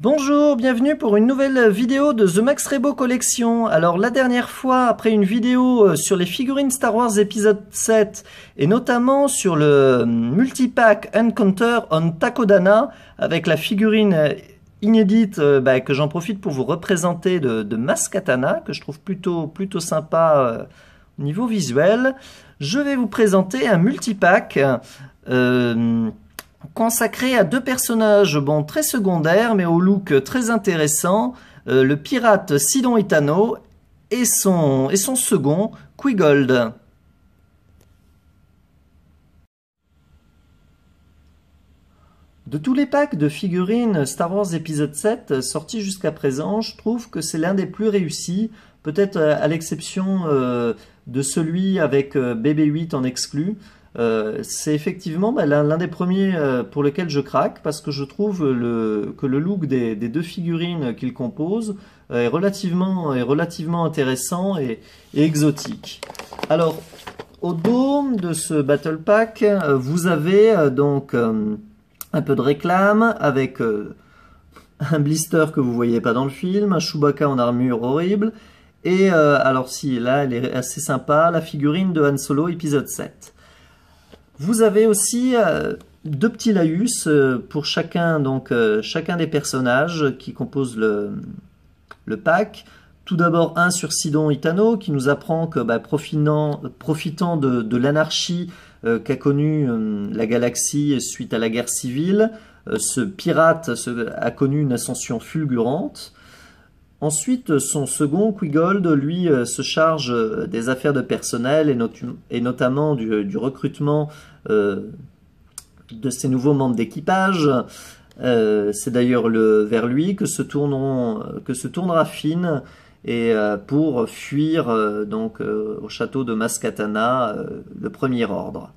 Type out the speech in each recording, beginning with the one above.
Bonjour, bienvenue pour une nouvelle vidéo de The Max Rebo Collection. Alors la dernière fois, après une vidéo sur les figurines Star Wars épisode 7 et notamment sur le multipack Encounter on Takodana avec la figurine inédite que j'en profite pour vous représenter de Maz Kanata que je trouve plutôt sympa au niveau visuel, je vais vous présenter un multipack consacré à deux personnages très secondaires mais au look très intéressant, le pirate Sidon Itano et son second Qui-Gold. De tous les packs de figurines Star Wars épisode 7 sortis jusqu'à présent, je trouve que c'est l'un des plus réussis, peut-être à l'exception de celui avec BB-8 en exclu. C'est effectivement l'un des premiers pour lequel je craque parce que je trouve que le look des deux figurines qu'il compose est relativement intéressant et exotique. Alors, au dos de ce Battle Pack, vous avez donc un peu de réclame avec un blister que vous voyez pas dans le film, un Chewbacca en armure horrible et alors si là elle est assez sympa, la figurine de Han Solo épisode 7. Vous avez aussi deux petits laïus pour chacun des personnages qui composent le pack. Tout d'abord un sur Sidon Itano qui nous apprend que profitant de l'anarchie qu'a connue la galaxie suite à la guerre civile, ce pirate a connu une ascension fulgurante. Ensuite, son second, Qui-Gold, lui, se charge des affaires de personnel et notamment du recrutement de ses nouveaux membres d'équipage. C'est d'ailleurs vers lui que se tournera Finn et pour fuir au château de Maz Kanata, le Premier Ordre.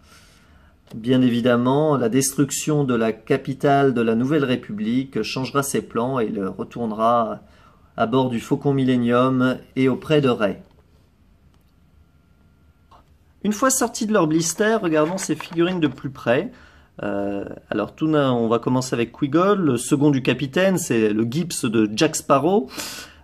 Bien évidemment, la destruction de la capitale de la Nouvelle République changera ses plans et il retournera à bord du Faucon Millenium et auprès de Rey. Une fois sortis de leur blister, regardons ces figurines de plus près. Alors on va commencer avec Qui-Gold, le second du capitaine, c'est le Gibbs de Jack Sparrow.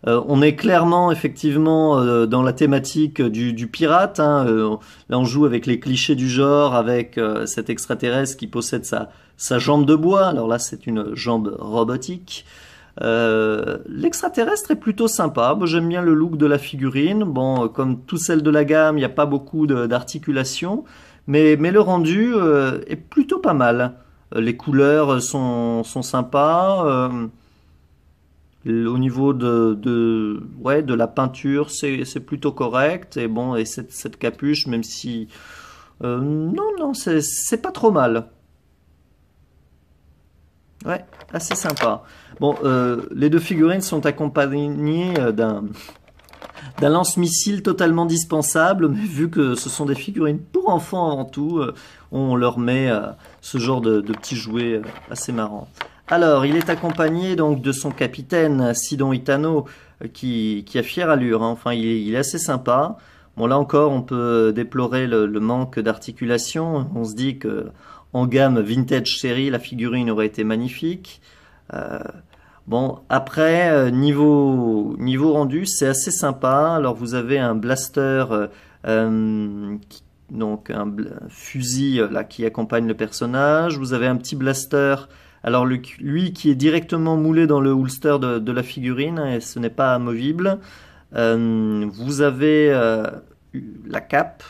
On est clairement effectivement dans la thématique du pirate. Là on joue avec les clichés du genre, avec cet extraterrestre qui possède sa jambe de bois. Alors là c'est une jambe robotique. L'extraterrestre est plutôt sympa. Moi, j'aime bien le look de la figurine. Bon, comme toutes celles de la gamme, il n'y a pas beaucoup d'articulation, mais le rendu est plutôt pas mal. Les couleurs sont sympas. Au niveau de la peinture, c'est plutôt correct. Et bon, et cette capuche, même si non, c'est pas trop mal. Ouais, assez sympa. Bon, les deux figurines sont accompagnées d'un lance-missile totalement dispensable, mais vu que ce sont des figurines pour enfants avant tout, on leur met ce genre de petits jouets assez marrants. Alors, il est accompagné donc de son capitaine Sidon Itano, qui a fière allure, hein. Enfin, il est assez sympa. Bon, là encore, on peut déplorer le manque d'articulation. On se dit que en gamme vintage série, la figurine aurait été magnifique. Bon, après, niveau rendu, c'est assez sympa. Alors, vous avez un blaster, donc un fusil là qui accompagne le personnage. Vous avez un petit blaster, alors lui qui est directement moulé dans le holster de la figurine, et ce n'est pas amovible. Vous avez la cape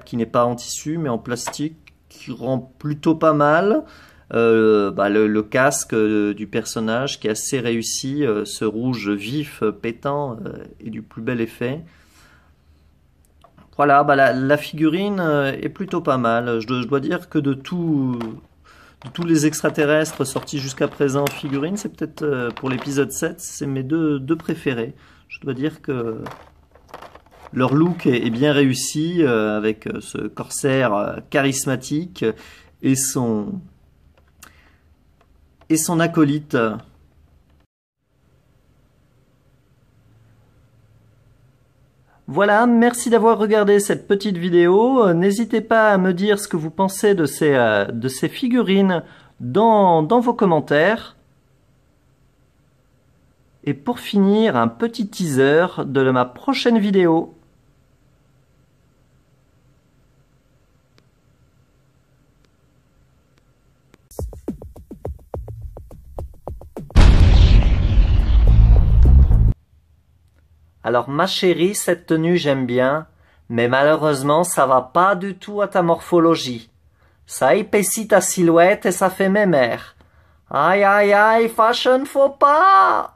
qui n'est pas en tissu, mais en plastique, qui rend plutôt pas mal. Le casque du personnage qui est assez réussi, ce rouge vif pétant est du plus bel effet. Voilà, la figurine est plutôt pas mal. Je dois dire que de tous les extraterrestres sortis jusqu'à présent en figurine, c'est peut-être pour l'épisode 7, c'est mes deux préférés. Je dois dire que leur look est bien réussi avec ce corsaire charismatique et son acolyte. Voilà, merci d'avoir regardé cette petite vidéo. N'hésitez pas à me dire ce que vous pensez de ces figurines dans vos commentaires. Et pour finir, un petit teaser de ma prochaine vidéo. Alors ma chérie, cette tenue j'aime bien, mais malheureusement ça va pas du tout à ta morphologie. Ça épaissit ta silhouette et ça fait mémère. Aïe aïe aïe, fashion faut pas!